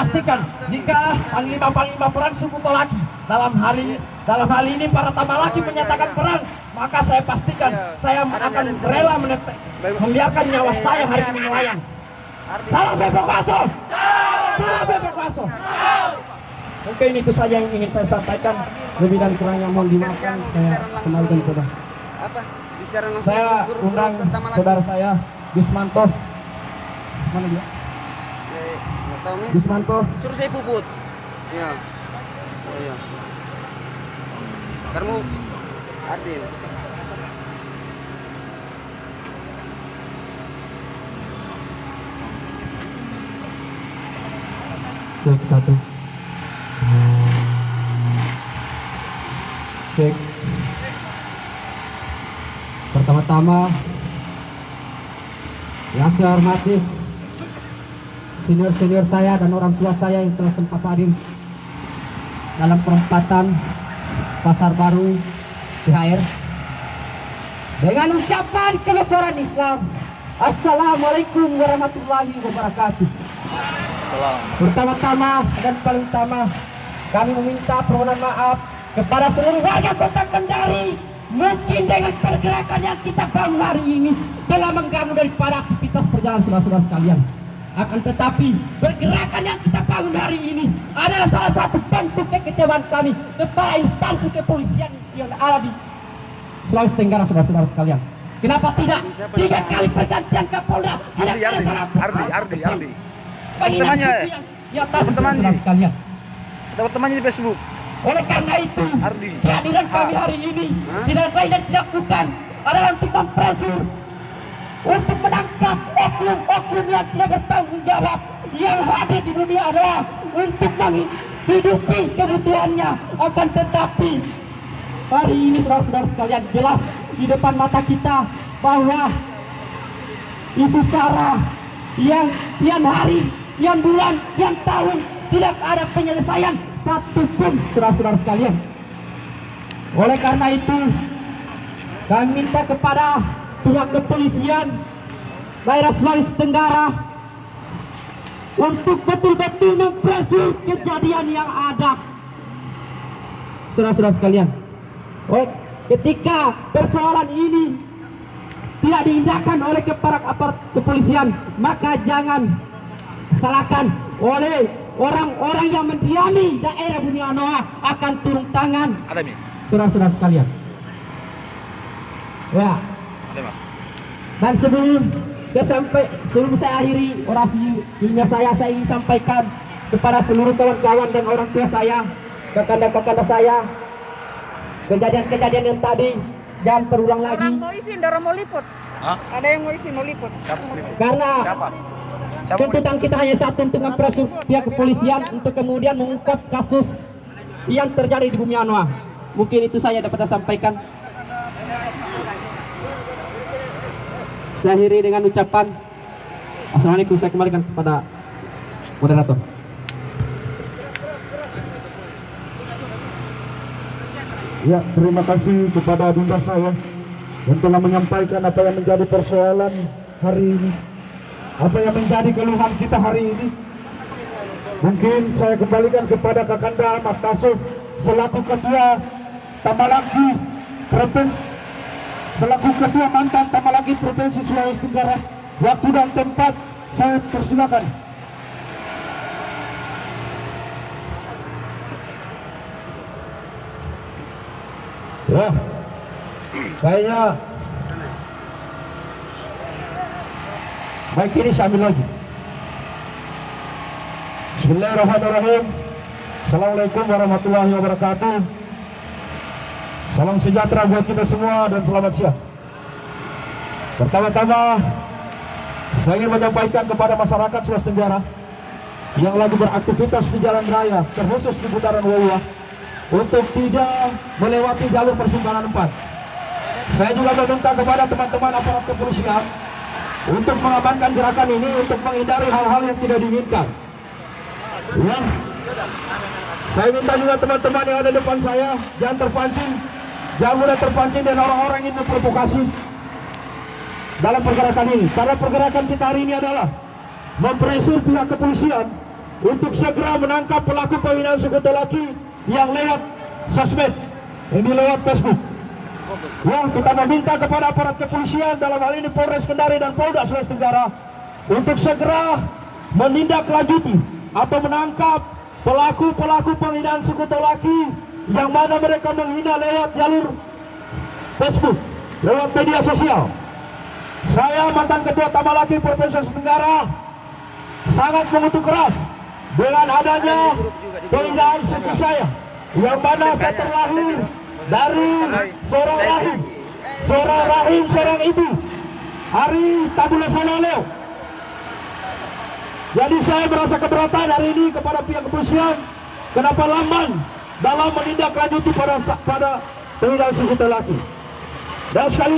pastikan jika panglima perang suku Tolaki dalam hal ini para Tamalaki menyatakan perang, maka saya pastikan saya akan rela membiarkan nyawa saya hari ini melayang. Salam Bebokaso! Salam Bebokaso! Mungkin itu saja yang ingin saya sampaikan. Lebih dan kurangnya mohon dimaafkan. Saya kembalikan kepada saya undang saudara saya Gismanto. Mana dia? Gismanto. Suruh saya puput. Ya. Oh iya. Kamu Ardil. Cek satu. Cek. Pertama-tama yang saya hormati senior-senior saya dan orang tua saya yang telah sempat hadir dalam perempatan Pasar Baru THR dengan ucapan kebesaran Islam. Assalamualaikum warahmatullahi wabarakatuh. Pertama-tama dan paling utama kami meminta permohonan maaf kepada seluruh warga Kota Kendari, mungkin dengan pergerakan yang kita bangun hari ini telah mengganggu daripada aktivitas perjalanan saudara-saudara sekalian. Akan tetapi pergerakan yang kita bangun hari ini adalah salah satu bentuk kekecewaan kami kepada instansi kepolisian yang ada di Sulawesi Tenggara, saudara-saudara sekalian. Kenapa tidak 3 kali pergantian Kapolda tidak ada salah Ardi. temannya di atas saudara sekalian. Dapat temannya di Facebook. Oleh karena itu kehadiran kami hari ini tidak lain dan tidak bukan adalah untuk mempresur, untuk menangkap oknum-oknum yang tidak bertanggung jawab yang hadir di dunia adalah untuk menghidupi kebutuhannya. Akan tetapi hari ini saudara-saudara sekalian jelas di depan mata kita bahwa isu SARA yang tiap hari, tiap bulan, tiap tahun tidak ada penyelesaian satupun saudara-saudara sekalian. Oleh karena itu kami minta kepada pihak kepolisian daerah Sulawesi Tenggara untuk betul-betul mempresur kejadian yang ada, saudara-saudara sekalian. Ketika persoalan ini tidak diindahkan oleh aparat kepolisian, maka jangan salahkan oleh orang-orang yang mendiami daerah Bumi Anoa akan turun tangan, saudara-saudara sekalian. Ya. Dan sebelum saya akhiri orasi ilmiah saya ingin sampaikan kepada seluruh kawan-kawan dan orang tua saya, kakanda-kakanda saya, kejadian-kejadian yang tadi jangan terulang lagi. Orang mau liput. Ada yang mau liput. Karena tuntutan kita hanya satu, untuk mempresur pihak kepolisian untuk kemudian mengungkap kasus yang terjadi di Bumi Anoa. Mungkin itu saya dapat sampaikan. Saya akhiri dengan ucapan Assalamualaikum. Saya kembalikan kepada moderator. Ya, terima kasih kepada bunda saya yang telah menyampaikan apa yang menjadi persoalan hari ini, apa yang menjadi keluhan kita hari ini. Mungkin saya kembalikan kepada Kakanda Ahmad Tasuf selaku ketua Tamalaki Provinsi, selaku ketua mantan Tamalaki Provinsi Sulawesi Tenggara. Waktu dan tempat saya persilakan. Ya, kayaknya baik, ini sambil lagi. Bismillahirrahmanirrahim. Assalamualaikum warahmatullahi wabarakatuh. Salam sejahtera buat kita semua dan selamat siang. Pertama-tama saya ingin menyampaikan kepada masyarakat Sulawesi Tenggara yang lagi beraktivitas di jalan raya, terkhusus di putaran Wawa, untuk tidak melewati jalur persimpangan 4. Saya juga meminta kepada teman-teman aparat kepolisian untuk mengamankan gerakan ini untuk menghindari hal-hal yang tidak diinginkan. Ya, saya minta juga teman-teman yang ada di depan saya jangan terpancing, jangan mudah terpancing dan orang-orang yang memprovokasi dalam pergerakan ini. Karena pergerakan kita hari ini adalah mempresur pihak kepolisian untuk segera menangkap pelaku penghinaan suku Tolaki yang lewat sosmed, ini lewat Facebook. Ya, kita meminta kepada aparat kepolisian dalam hal ini Polres Kendari dan Polda Sulawesi Tenggara untuk segera menindaklanjuti atau menangkap pelaku-pelaku penghinaan suku Tolaki yang mana mereka menghina lewat jalur Facebook, lewat media sosial. Saya mantan Ketua Tamalaki Provinsi Sulawesi Tenggara sangat mengutuk keras dengan adanya penghinaan suku saya, yang mana saya terlahir dari seorang rahim seorang ibu, Hari Tabula Sololeo. Jadi saya merasa keberatan hari ini kepada pihak kepolisian kenapa lamban dalam menindaklanjuti pada penghinaan suku Tolaki. Dan sekali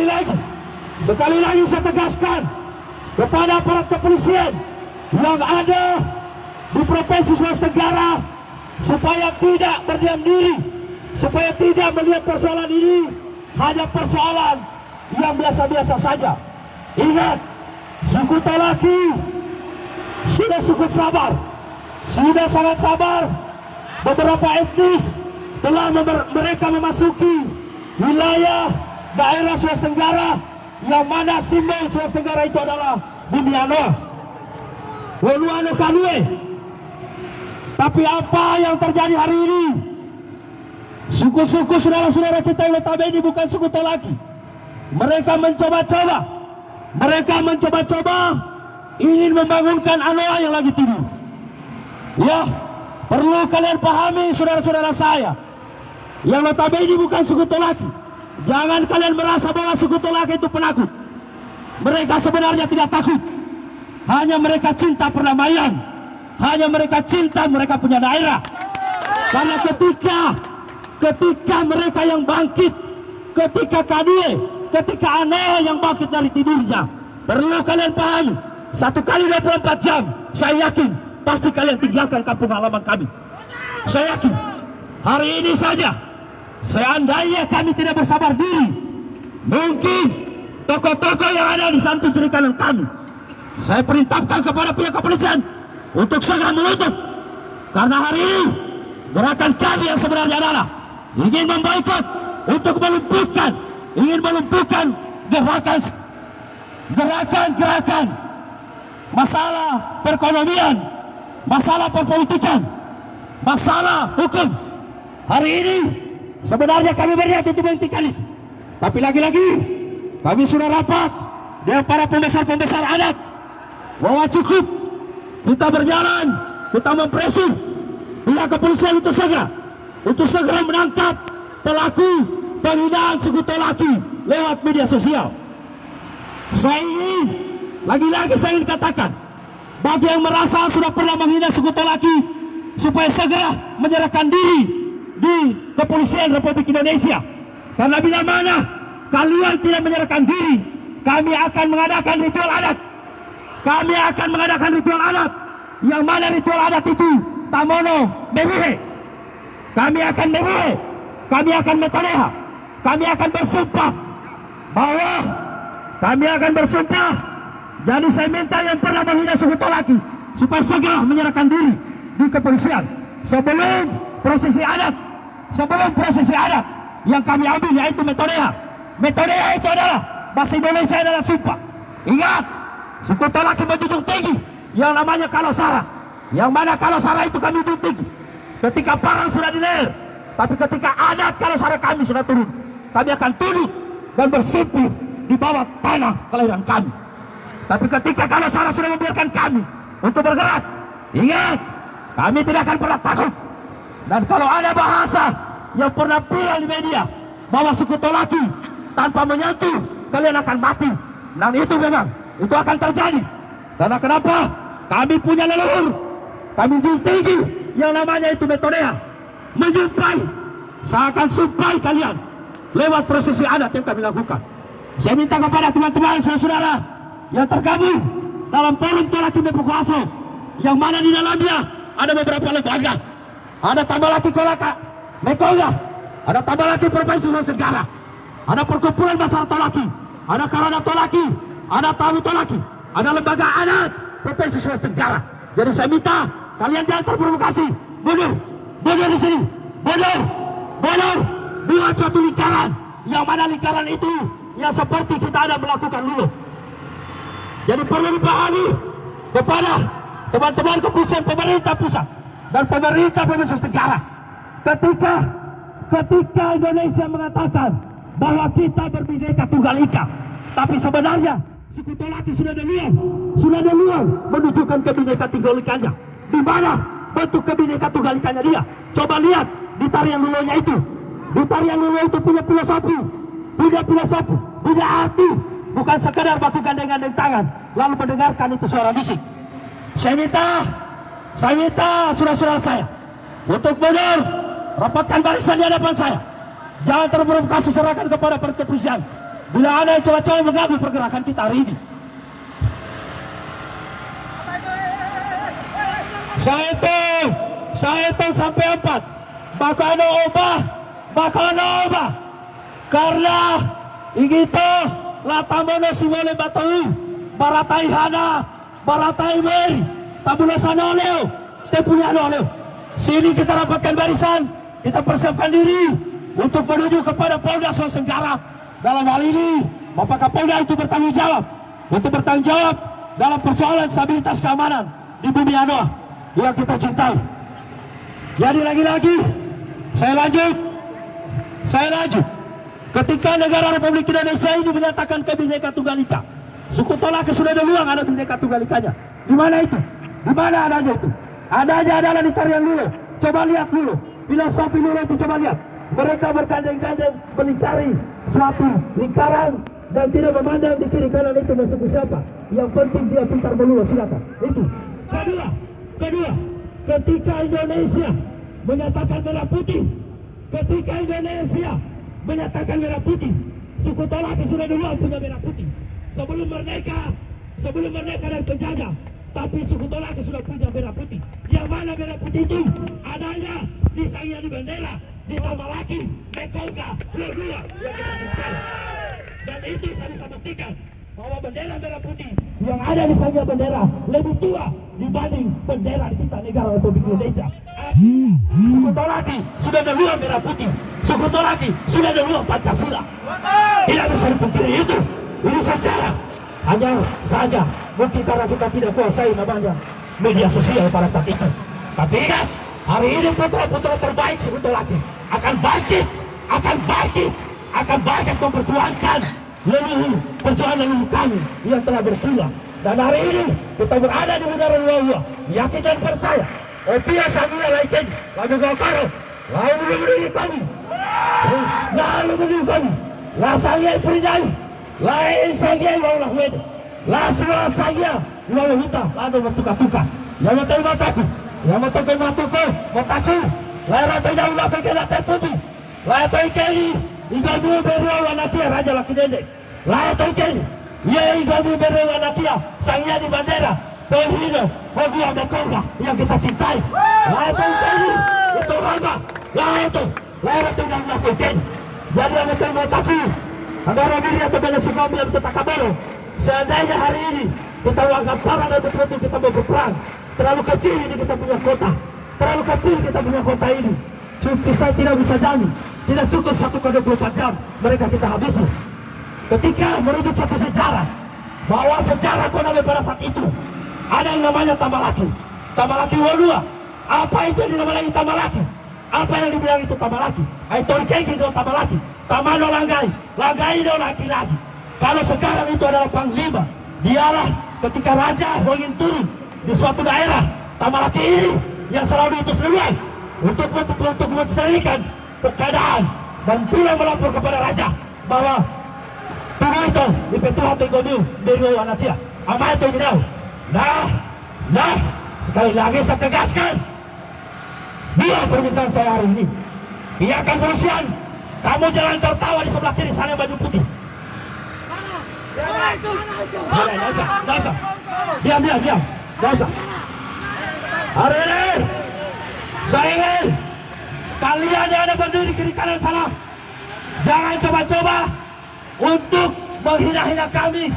lagi saya tegaskan kepada aparat kepolisian yang ada di Provinsi Sulawesi Tenggara supaya tidak berdiam diri, supaya tidak melihat persoalan ini hanya persoalan yang biasa-biasa saja. Ingat, suku Tolaki sudah cukup sabar, sudah sangat sabar. Beberapa etnis telah mereka memasuki wilayah daerah Sulawesi Tenggara yang mana simbol Sulawesi Tenggara itu adalah Bumi Anoa, Woluano Kanue. Tapi apa yang terjadi hari ini? Suku-suku saudara-saudara kita yang notabene bukan suku Tolaki, mereka mencoba-coba ingin membangunkan Anoa yang lagi tidur. Ya, perlu kalian pahami saudara-saudara saya yang notabene bukan suku Tolaki. Jangan kalian merasa bahwa suku Tolaki itu penakut. Mereka sebenarnya tidak takut. Hanya mereka cinta perdamaian. Hanya mereka cinta mereka punya daerah. Karena ketika mereka yang bangkit, ketika Kanue, ketika Anoa yang bangkit dari tidurnya, perlu kalian pahami, 1 kali 24 jam, saya yakin pasti kalian tinggalkan kampung halaman kami. Saya yakin hari ini saja, seandainya kami tidak bersabar diri, mungkin tokoh-tokoh yang ada di samping kiri kanan kami, saya perintahkan kepada pihak kepolisian untuk segera menutup. Karena hari ini gerakan kami yang sebenarnya adalah ingin memboikot, untuk ingin melumpuhkan gerakan masalah perekonomian, masalah perpolitikan, masalah hukum. Hari ini sebenarnya kami berniat untuk menghentikan itu. Tapi lagi-lagi kami sudah rapat dengan para pembesar-pembesar adat bahwa cukup kita berjalan, kita mempresur pihak kepolisian untuk segera menangkap pelaku penghinaan suku Tolaki lewat media sosial. Saya ingin katakan, bagi yang merasa sudah pernah menghina suku Tolaki, supaya segera menyerahkan diri di Kepolisian Republik Indonesia. Karena bila mana kalian tidak menyerahkan diri, kami akan mengadakan ritual adat. Yang mana ritual adat itu Tamono Mebuhe. Kami akan Mebuhe, kami akan Metoneha, kami akan bersumpah bahwa kami akan bersumpah. Jadi saya minta yang pernah menghina suku Tolaki supaya segera menyerahkan diri di kepolisian sebelum prosesi adat yang kami ambil, yaitu Metoneha. Metoneha itu adalah bahasa Indonesia adalah sumpah. Ingat, suku Tolaki menjunjung tinggi yang namanya Kalosara, yang mana Kalosara itu kami junjung tinggi ketika parang sudah di leher. Tapi ketika adat Kalosara kami sudah turun, kami akan tunduk dan bersimpuh di bawah tanah kelahiran kami. Tapi ketika Kalosara sudah membiarkan kami untuk bergerak, ingat, kami tidak akan pernah takut. Dan kalau ada bahasa yang pernah viral di media bahwa suku Tolaki tanpa menyentuh kalian akan mati, dan itu memang itu akan terjadi. Karena kenapa? Kami punya leluhur, kami junjung tinggi yang namanya itu Metoneha, menjumpai, saya akan sumpahi kalian lewat prosesi adat yang kami lakukan. Saya minta kepada teman-teman saudara-saudara yang tergabung dalam forum Tolaki Mepukuaso, yang mana di dalamnya ada beberapa lembaga, ada Tamalaki Kolaka Mekonga, ada Tamalaki Provinsi Sulawesi Tenggara, ada perkumpulan masyarakat Tolaki, ada Karana Tolaki, ada Tamu Tolaki, ada lembaga adat Provinsi Sulawesi Tenggara. Jadi saya minta kalian jangan terprovokasi. Mundur di sini, mundur. Buat suatu lingkaran, yang mana lingkaran itu yang seperti kita ada melakukan dulu. Jadi perlu dipahami kepada teman-teman kepolisian pemerintah pusat dan pemerintah provinsi negara, ketika Indonesia mengatakan bahwa kita berbineka tunggal ika, tapi sebenarnya suku Tolaki sudah duluan menunjukkan kebineka tunggal ikanya. Di mana bentuk kebineka tunggal ikanya dia? Coba lihat di tarian Lulonya itu. Di tarian Lulo itu punya filosofi, punya arti, bukan sekadar baku gandeng-gandeng tangan lalu mendengarkan itu suara bisik. Saya minta saudara-saudara saya untuk mundur, rapatkan barisan di hadapan saya. Jangan terprovokasi, serahkan kepada kepolisian bila ada yang coba-coba mengganggu pergerakan kita hari ini. Saya hitung sampai 4. Bakal obah karena igito latamono simole batau baratai hana baratai meri tabulasan oleo tepunya oleo. Sini kita rapatkan barisan, kita persiapkan diri untuk menuju kepada Polda Sulawesi Tenggara. Dalam hal ini Bapak Kapolda itu bertanggung jawab dalam persoalan stabilitas keamanan di bumi Anoa yang kita cintai. Jadi lagi-lagi saya lanjut. Ketika negara Republik Indonesia ini menyatakan Bhinneka Tunggal Ika, suku Tolaki sudah duluan ada Bhinneka Tunggal Ikanya. Di mana itu? Di mana adanya itu? Adanya adalah di tarian Lulo. Coba lihat Lulo, filosofi Lulo itu coba lihat. Mereka bergandeng-gandeng melingkari suatu lingkaran dan tidak memandang di kiri kanan itu masuk siapa. Yang penting dia pintar melulu, silakan. Itu. Kedua, ketika Indonesia menyatakan merah putih, suku Tolaki sudah duluan punya merah putih. Sebelum merdeka dari penjajah, tapi suku Tolaki sudah punya merah putih. Yang mana merah putih itu adanya di Sangya di Bendera, di Tamalaki, Mekolga, dua-dua yang kita cintai. Dan itu saya bisa buktikan bahwa bendera merah putih yang ada di Sangya Bendera lebih tua dibanding bendera kita negara Republik Indonesia. Suku Tolaki sudah duluan merah putih, suku Tolaki sudah duluan Pancasila. Tidak bisa dipungkiri itu. Ini sejarah. Hanya saja mungkin karena kita tidak kuasai namanya media sosial pada saat itu. Tapi ingat, hari ini putra-putra terbaik suku Tolaki akan bangkit memperjuangkan leluhur kami yang telah berjuang. Dan hari ini kita berada di bundaran Wawa, yakin dan percaya. Opia Samia Laiken, lalu Golkaro, lalu berdiri kami, lasangnya Perinai, lain sangnya Waulah Wed, laswa sangnya Waulah Huta, lalu bertukar-tukar. Yang mataku, mataku, layar tidak ulah kekena terputih, layar terkini, igamu berlawan natia Raja Laki Dendek, layar terkini, ia igamu berlawan natia, sangnya di bandera. Tohino, Hogua Mekolga yang kita cintai. Layar terkini, itu hamba, layar itu yang melakukan. Jadi yang mataku, antara diri atau bela sekali yang kita kabel. Seandainya hari ini kita anggap parah dan betul-betul kita mau berperang, terlalu kecil ini kita punya kota ini. Saya tidak bisa jamin, tidak cukup 1x24 jam mereka kita habisi. Ketika merujuk satu sejarah, bahwa sejarah Konawe pada saat itu ada yang namanya Tamalaki Wodua. Apa itu yang dinamai Tamalaki? Apa yang dibilang itu Tamalaki? Aitor Kengki do Tamalaki, Tamano Langgai do laki-laki. Kalau sekarang itu adalah Panglima, dialah ketika Raja ingin turun di suatu daerah, Tamalaki ini yang selalu diutus duluan untuk menceritakan keadaan dan pulang melapor kepada Raja bahwa tubuh itu di Petuhan Tegomiu dari Wanatia. Apa itu beliau? Nah, sekali lagi saya tegaskan, dia permintaan saya hari ini. Iakan polisian, kamu jangan tertawa di sebelah kiri sana baju putih. Nggak usah. Diam. Nggak usah. Hari ini, saya ingin kalian yang ada berdiri kiri kanan sana, jangan coba-coba untuk menghina-hina kami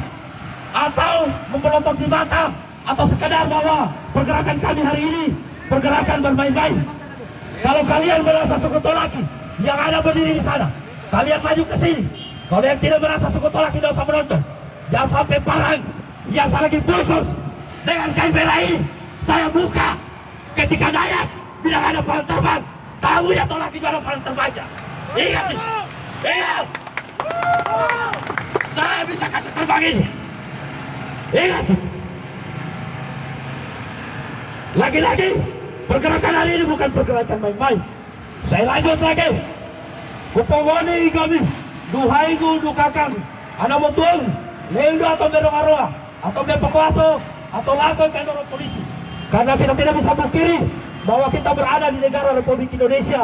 atau mempelotok di mata atau sekadar bahwa pergerakan kami hari ini pergerakan bermain-main. Kalau kalian merasa sekutu laki yang ada berdiri di sana, kalian maju ke sini. Kalau yang tidak merasa sekutu laki tidak usah menonton. Jangan sampai parang yang saya lagi bungkus dengan kain merah ini saya buka ketika Dayak bilang ada panah terbang. Tahu ya tolak itu ada panah terbangnya. Ingat ini. Ingat. Saya bisa kasih terbang ini. Ingat. Lagi-lagi pergerakan hari ini bukan pergerakan main-main. Saya lanjut lagi. Kupawani kami, duhai gudu kakang, anak betul, lendo atau berdoa atau berpekuaso atau lakukan kantor polisi. Karena kita tidak bisa mengkiri bahwa kita berada di negara Republik Indonesia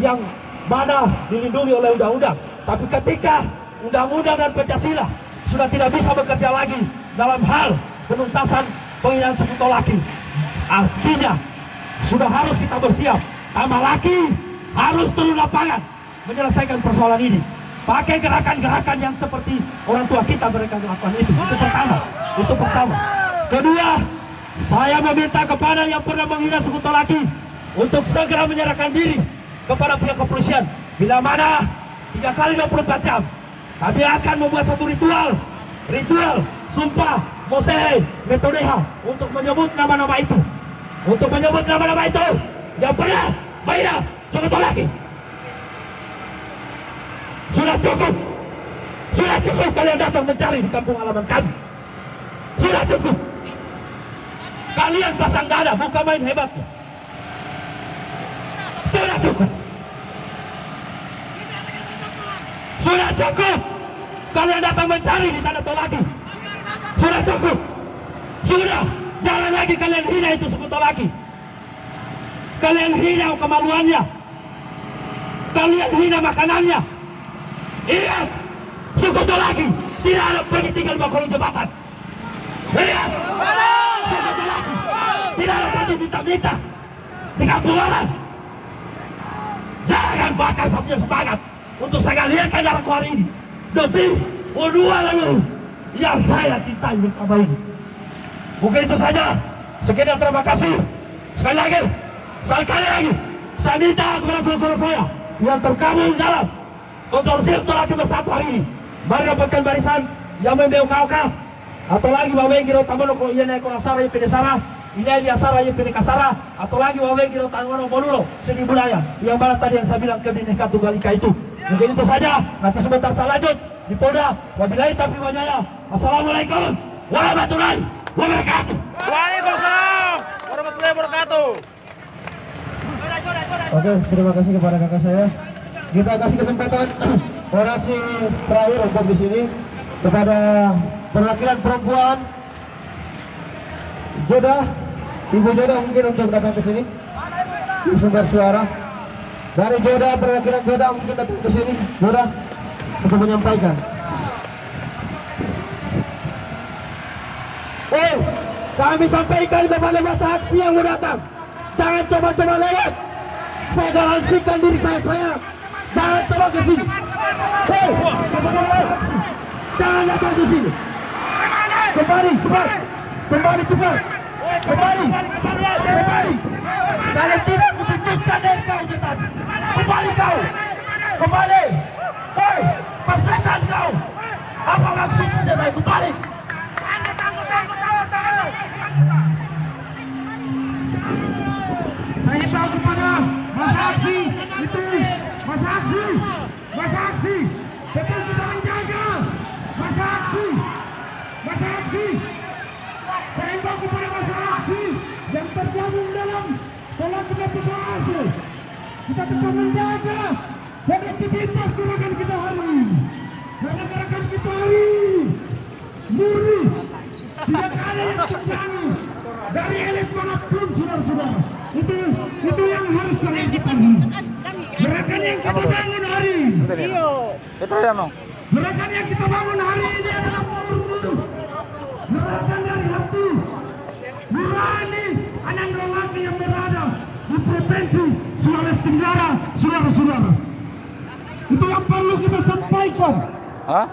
yang mana dilindungi oleh undang-undang. Tapi ketika undang-undang dan Pancasila sudah tidak bisa bekerja lagi dalam hal penuntasan penghinaan sekutu laki, artinya sudah harus kita bersiap. Tambah laki harus turun lapangan menyelesaikan persoalan ini. Pakai gerakan-gerakan yang seperti orang tua kita mereka melakukan itu. Itu pertama. Itu pertama. Kedua, saya meminta kepada yang pernah menghina sekutu laki untuk segera menyerahkan diri kepada pihak kepolisian. Bila mana 3 kali 24 jam kami akan membuat satu ritual sumpah Mosehe Metodeha untuk menyebut nama-nama itu. Untuk menyebut nama-nama itu yang pernah menghina sekutu laki. Sudah cukup kalian datang mencari di kampung halaman kami. Sudah cukup. Kalian pasang dada, bukan main hebatnya. Sudah cukup. Sudah cukup. Kalian datang mencari di tanah Tolaki. Sudah cukup. Sudah. Jangan lagi kalian hina itu sekutu laki. Kalian hina kemaluannya. Kalian hina makanannya. Ingat, sekutu laki tidak ada pergi tinggal di kolong jembatan. Ingat, sekutu laki tidak ada pergi minta-minta di kampung orang. Jangan bakar saya punya semangat untuk saya lihatkan darahku hari ini demi dua lalu yang saya cintai bersama ini. Mungkin itu saja. Sekian, terima kasih. Sekali lagi saya minta kepada saudara saya yang tergabung dalam konsorsium Tolaki Bersatu hari ini, mari dapatkan barisan yang membeukauka atau lagi wawengiro tamono ko iya naik asara iya pedesara iya di asara iya pedekasara atau lagi wawengiro tamono bolulo seni budaya yang mana tadi yang saya bilang ke Bineka Tunggal Ika itu. Mungkin itu saja. Nanti sebentar saya lanjut di Polda. Wabillahi taufiq wal hidayah. Assalamualaikum warahmatullahi wabarakatuh. Waalaikumsalam warahmatullahi wabarakatuh. Oke, terima kasih kepada kakak saya. Kita kasih kesempatan orasi terakhir untuk di sini kepada perwakilan perempuan Joda, Ibu Joda mungkin untuk datang ke sini di sumber suara dari Joda, perwakilan Joda mungkin datang ke sini Joda untuk menyampaikan. Kami sampaikan kepada masa aksi yang mau datang, jangan coba-coba lewat. Saya garansikan diri saya. Jangan coba ke sini. Jangan datang ke sini. Kembali cepat. Kembali. Kalian tidak memutuskan dari kau jetan. Kembali kau. Kembali. Hei, persetan kau. Apa maksudnya saya kembali? Saya tahu kepada masa aksi itu, masa aksi, tetap kita menjaga masa aksi. Saya tahu kepada masa aksi yang tergabung dalam Tolaki Bersatu. Kita tetap menjaga produktivitas gerakan kita hari ini. Karena gerakan kita hari ini murni, tidak ada yang terganggu dari elit manapun, saudara-saudara. Itu yang harus kalian ketahui. Gerakan yang kita bangun hari ini, gerakan yang kita bangun hari ini adalah murni gerakan dari hati nurani anak lelaki yang berada di provinsi Sulawesi Tenggara, saudara-saudara. Itu yang perlu kita sampaikan.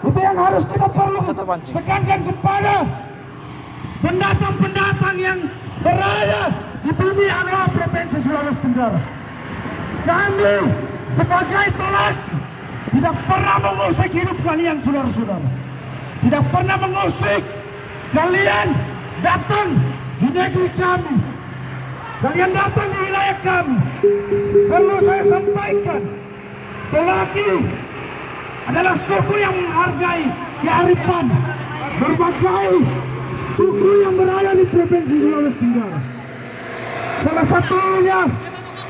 Itu yang harus kita perlu tekankan kepada pendatang-pendatang yang berada di bumi adalah Provinsi Sulawesi Tenggara. Kami sebagai tolak tidak pernah mengusik hidup kalian, saudara-saudara. Tidak pernah mengusik kalian datang di negeri kami. Kalian datang di wilayah kami. Perlu saya sampaikan, Tolaki adalah suku yang menghargai kearifan berbagai suku yang berada di Provinsi Sulawesi Tenggara. Salah satunya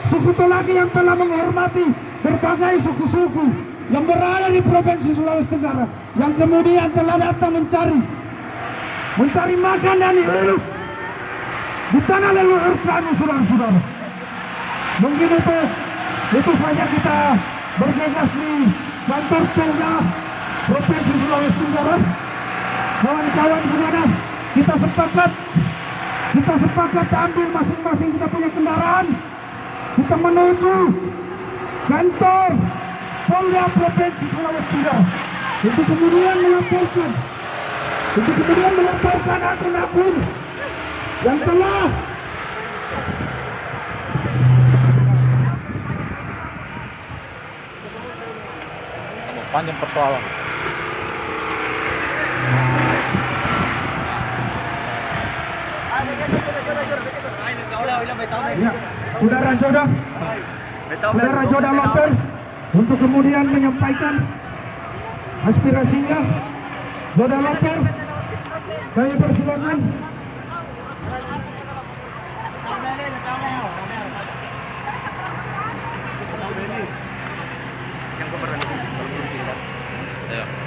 suku Tolaki yang telah menghormati berbagai suku-suku yang berada di Provinsi Sulawesi Tenggara, yang kemudian telah datang mencari makan dan hidup di tanah leluhur kami, saudara-saudara. Mungkin itu saja kita bergegas di kantor Polda Provinsi Sulawesi Tenggara. Kawan-kawan gimana? Kita sepakat ambil masing-masing kita punya kendaraan. Kita menuju kantor Polda Provinsi Sulawesi Tenggara untuk kemudian melaporkan akun-akun yang telah panjang persoalan. Ya, saudara Joda Lopez untuk kemudian menyampaikan aspirasinya. Joda Lopez, kami persilakan.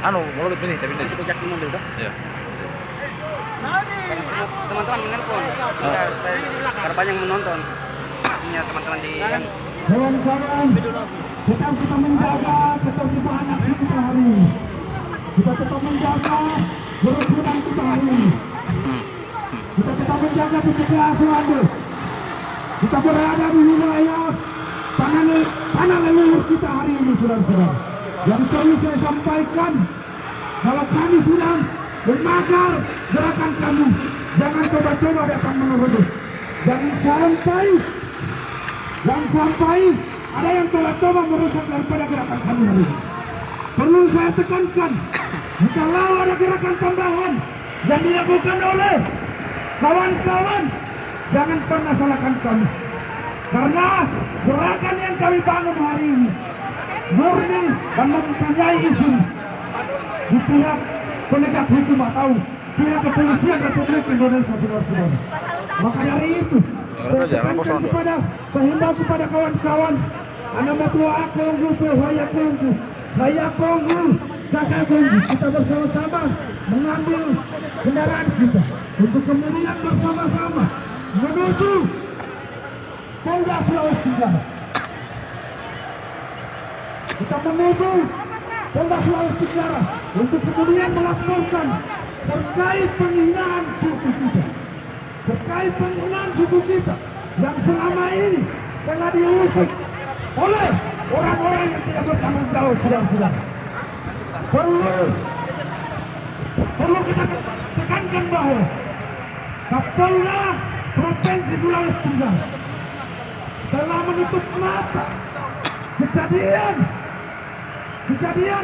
Mulut ini tapi itu jak dulu udah. Iya. Teman-teman menelpon. Karena banyak menonton. Punya teman-teman di Kawan-kawan, kita menjaga ketertiban aksi kita hari ini. Kita tetap menjaga kerukunan kita hari ini. Kita tetap menjaga keberhasilan. Kita berada di wilayah tanah leluhur kita hari ini, saudara-saudara. Yang perlu saya sampaikan, kalau kami sudah memakar gerakan kami, jangan coba-coba datang menuruti. Jangan sampai ada yang coba merusak daripada gerakan kami hari ini. Perlu saya tekankan, jikalau ada gerakan tambahan yang dilakukan oleh kawan-kawan, jangan pernah salahkan kami. Karena gerakan yang kami bangun hari ini murni dan mempunyai izin di pihak penegak hukum atau pihak kepolisian Republik Indonesia, saudara-saudara. Maka dari itu saya himbau kepada kawan-kawan, anda matua aku saya konggu kakak konggu, kita bersama-sama mengambil kendaraan kita untuk kemudian bersama-sama menuju Polda Sulawesi Tenggara. Kita menuju Polda Sulawesi Tenggara untuk kemudian melaporkan terkait penghinaan suku kita, terkait penghinaan suku kita yang selama ini telah diusik oleh orang-orang yang tidak bertanggung jawab, saudara-saudara. Perlu kita tekankan bahwa Kapolda Provinsi Sulawesi Tenggara telah menutup mata kejadian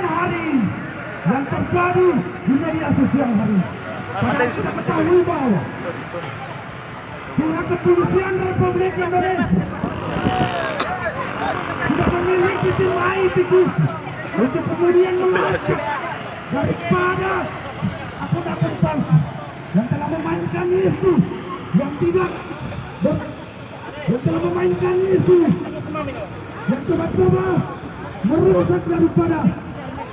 hari ini yang terjadi di media sosial hari ini. Padahal kita ketahui bahwa pihak kepolisian Republik Indonesia sudah memiliki tim IT untuk kemudian melacak daripada akun-akun palsu yang telah memainkan isu yang coba-coba merusak daripada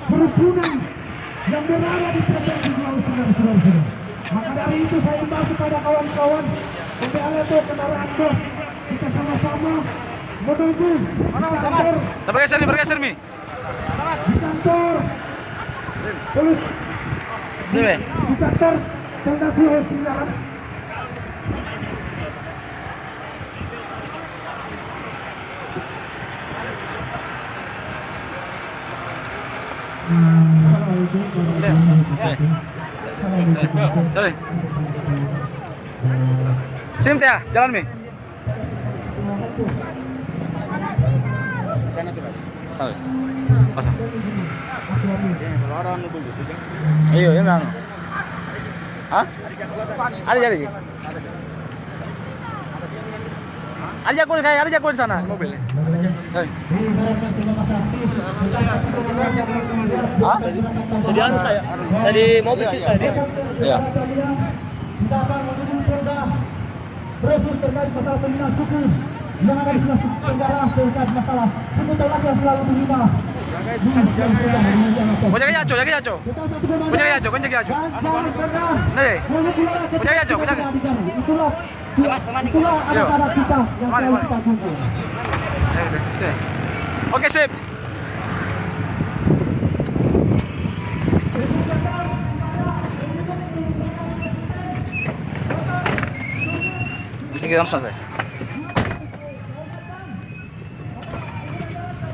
kerukunan yang berada di Provinsi Sulawesi Tenggara. Maka dari itu saya imbau kepada kawan-kawan, ambil itu kendaraan kita sama-sama menuju kantor. Bergeser Mi. Di kantor polis Sini. di kantor Polda Sulawesi Tenggara. Dari. Sim teh, jalan mi. Sana. Pasang. Ayo, yang mana? Hah? Ada jadi. Ada jago di sana mobilnya. Hei. Hah? Sediaan saya di mobil sih saya. Iya. Kita akan menghubungi Polda brosur terkait masalah penghinaan suku yang ada di Sulawesi Tenggara terkait masalah suku Tolak yang selalu menghina. Kau jaga Yaco. Kau jaga Yaco. Jangan pernah Nih. memulai Kau jaga Yaco, kau jaga. Itulah anak-anak kita yang selalu kita dukung. Oke, sip. Ini kita selesai.